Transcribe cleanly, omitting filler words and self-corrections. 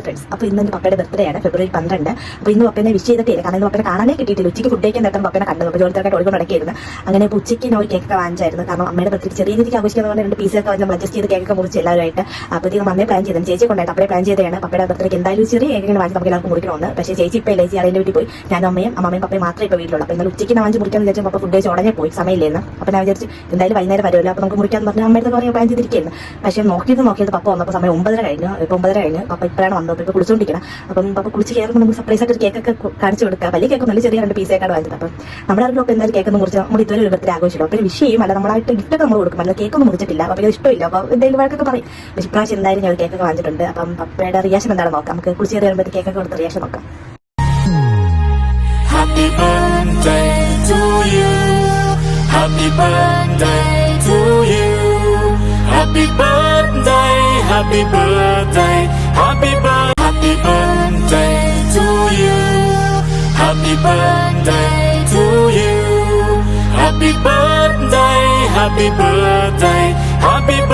Friends, അപ്പോൾ ഇന്ന് എൻ്റെ പപ്പയുടെ ബർത്ത്ഡേ ആണ്, ഫെബ്രുവരി 12. അപ്പോൾ ഇന്ന് പപ്പനെ വിഷ് ചെയ്തിട്ടില്ല, കാരണം ഇന്ന് പപ്പനെ കാണാനേ കിട്ടിയിട്ടില്ല. ഉച്ചയ്ക്ക് ഫുഡ് കഴിക്കാൻ നേട്ടം പപ്പനെ കണ്ടത്, അപ്പോൾ ജോലിക്കാർക്ക് ഒഴുകി നടക്കിയിരുന്നു. അങ്ങനെ ഇപ്പോൾ ഉച്ചയ്ക്ക് ഞാൻ ഒരു കേക്കൊക്കെ വാങ്ങിച്ചായിരുന്നു, കാരണം അമ്മയുടെ ബർത്ത്ഡേ ചെറിയ രീതിക്ക് ആഘോഷിക്കാൻ പറഞ്ഞ 2 പീസൊക്കെ നമ്മൾ അഡ്ജസ്റ്റ് ചെയ്ത് കേക്കൊക്കെ മുറിച്ച് എല്ലാവരുമായിട്ട്. അപ്പോഴത്തേക്കും അമ്മയെ പ്ലാൻ ചെയ്തത്, ചേച്ചി കൊണ്ടായിട്ട് അപ്പഴേ പ്ലാൻ ചെയ്തതാണ് പപ്പയുടെ ബർത്ത്ഡേക്ക് എന്തായാലും ചെറിയ കേക്കിങ്ങനെ വാങ്ങി നമുക്ക് എല്ലാവർക്കും മുറിക്കണമെന്ന്. പക്ഷേ ചേച്ചി ഇപ്പോൾ ഇല്ല, ചേച്ചി അറിയാൻ വീട്ടിൽ പോയി. ഞാനും അമ്മയും പപ്പയും മാത്രമേ ഇപ്പോൾ വീട്ടിലുള്ളൂ. അപ്പോൾ ഇന്നലെ ഉച്ചയ്ക്ക് വാങ്ങിച്ച് മുറിക്കാമെന്ന് വിചാരിച്ചു, പപ്പ ഫുഡ് കഴിച്ച് ഉടനെ പോയി, സമയമില്ലെന്ന്. അപ്പോൾ ഞാൻ വിചാരിച്ചു എന്തായാലും വൈകുന്നേരം വരുമല്ലോ, അപ്പോൾ നമുക്ക് മുറിക്കാമെന്ന് പറഞ്ഞാൽ അമ്മയുടെ കുറേ പ്ലാൻ ചെയ്തിരിക്കുന്നു. പക്ഷേ നോക്കിയത് പപ്പ വന്നപ്പോൾ സമയം 9:30 കഴിഞ്ഞു. ഇപ്പോൾ 9:30 കഴിഞ്ഞ് പപ്പ ഇപ്പോഴാണ് വന്നത്. ഇപ്പോൾ കുളിച്ചുകൊണ്ടിരിക്കണം. അപ്പം പപ്പ കുളിച്ച് കയറുമ്പോൾ നമുക്ക് സർപ്രൈസ് ആയിട്ട് ഒരു കേക്കൊക്കെ കാണിച്ചു കൊടുക്കാം. വലിയ കേക്ക് നല്ല ചെറിയ 2 പീസൊക്കെ വാങ്ങിച്ചത്. അപ്പം നമ്മുടെ അറിവിലൊക്കെ എന്തായാലും കേക്കൊന്നും മുറിച്ച് നമ്മൾ ഇതുവരെ ഒരു ബർത്ത്ഡേ ആഘോഷിച്ചില്ല. അപ്പോൾ വിഷ് ചെയ്യും, അല്ല നമ്മളായിട്ട് ഗിഫ്റ്റൊക്കെ നമ്മൾ കൊടുക്കും, അല്ല കേക്കൊന്നും മുറിച്ചിട്ടില്ല. അപ്പോൾ അത് ഇഷ്ടമില്ല, അപ്പോൾ എന്തെങ്കിലും വഴക്കൊക്കെ പറയും. പക്ഷേ ഇപ്രാവശ്യം എന്തായാലും ഞാൻ ഒരു കേക്കൊക്കെ വാങ്ങിച്ചിട്ടുണ്ട്. അപ്പം പപ്പയുടെ റിയാക്ഷൻ എന്താണെന്ന് നോക്കാം. നമുക്ക് കുളിച്ച് കയറുമ്പോൾ കേക്കൊക്കെ കൊടുത്ത് റിയാക്ഷൻ നോക്കാം. Happy birthday to you. Happy birthday to you. Happy birthday, happy birthday, happy birthday. Happy birthday to you. Happy birthday to you. Happy birthday, happy birthday, happy birthday.